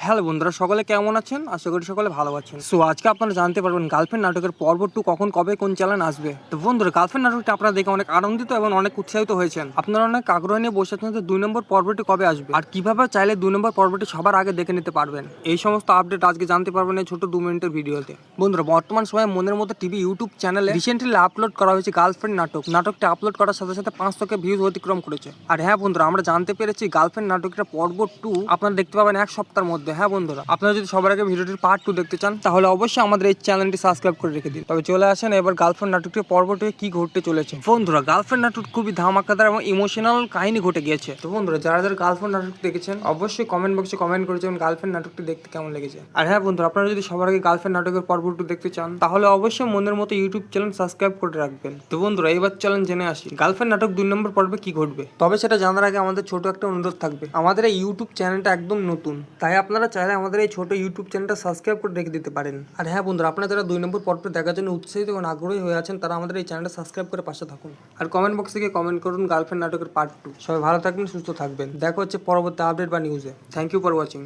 Hello বন্ধুরা, সকলে কেমন আছেন? আশা করি সকলে ভালো আছেন। সো আজকে আপনারা জানতে পারবেন গার্লফ্রেন্ড নাটকের পর্ব 2 কখন, কবে, কোন চ্যানেল আসবে। তো বন্ধুরা, গার্লফ্রেন্ড নাটকটা আপনারা দেখে অনেক আনন্দিত এবং অনেক উৎসাহিত হয়েছেন। আপনারা অনেক আগ্রহ নিয়ে বসে আছেন যে 2 নম্বর পর্বটি কবে আসবে আর কিভাবে চাইলে 2 নম্বর পর্বটি সবার আগে দেখে নিতে পারবেন। এই সমস্ত আপডেট আজকে জানতে পারবেন এই ছোট 2 মিনিটের ভিডিওতে। বন্ধুরা, বর্তমান সময়ে মনের মতো টিভি ইউটিউব চ্যানেলে রিসেন্টলি আপলোড করা হয়েছে গার্লফ্রেন্ড নাটক। নাটকটা আপলোড করার সাথে সাথে 500K ভিউজ অতিক্রম করেছে। আর হ্যাঁ বন্ধুরা, আমরা জানতে পেরেছি গার্লফ্রেন্ড নাটকটা পর্ব 2 আপনারা দেখতে পাবেন এক সপ্তাহের মধ্যে। হ্যাঁ বন্ধুরা, আপনারা যদি সবার আগে ভিডিওটির পার্ট 2 দেখতে চান তাহলে অবশ্যই আমাদের এই চ্যানেলটি সাবস্ক্রাইব করে রেখে দিন। তবে চলে আসেন এবার গার্লফ্রেন্ড নাটকটির পর্ব 2 কি ঘটতে চলেছে। বন্ধুরা, গার্লফ্রেন্ড নাটক খুবই ধামাকাদার এবং ইমোশনাল কাহিনী ঘটে গিয়েছে। তো বন্ধুরা, যারা যারা গার্লফ্রেন্ড নাটক দেখেছেন অবশ্যই কমেন্ট বক্সে কমেন্ট করে যাবেন গার্লফ্রেন্ড নাটকটি দেখতে কেমন লেগেছে। আর হ্যাঁ বন্ধুরা, আপনারা যদি সবার আগে গার্লফ্রেন্ড নাটকের পর্ব 2 দেখতে চান তাহলে অবশ্যই মনের মতো ইউটিউব চ্যানেল সাবস্ক্রাইব করে রাখবেন। তো বন্ধুরা, এবার চলেন জেনে আসি গার্লফ্রেন্ড নাটক 2 নম্বর পর্বে কি ঘটবে। তবে সেটা জানার আগে আমাদের ছোট একটা অনুরোধ থাকবে। আমাদের এই ইউটিউব চ্যানেলটা একদম নতুন, তাই আপনারা চাইলে আমাদের এই ছোট ইউটিউব চ্যানেলটা সাবস্ক্রাইব করে রেখে দিতে পারেন। আর হ্যাঁ বন্ধুরা, আপনারা যারা 2 নম্বর পর্বটা দেখার জন্য উৎসাহিত এবং আগ্রহী হয়ে আছেন তারা আমাদের এই চ্যানেলটা সাবস্ক্রাইব করে পাশে থাকুন। আর কমেন্ট বক্সে গিয়ে কমেন্ট করুন গার্লফ্রেন্ড নাটকের পার্ট 2। সবাই ভালো থাকবেন, সুস্থ থাকবেন। দেখা হচ্ছে পরবর্তী আপডেট বা নিউজে। Thank you for watching.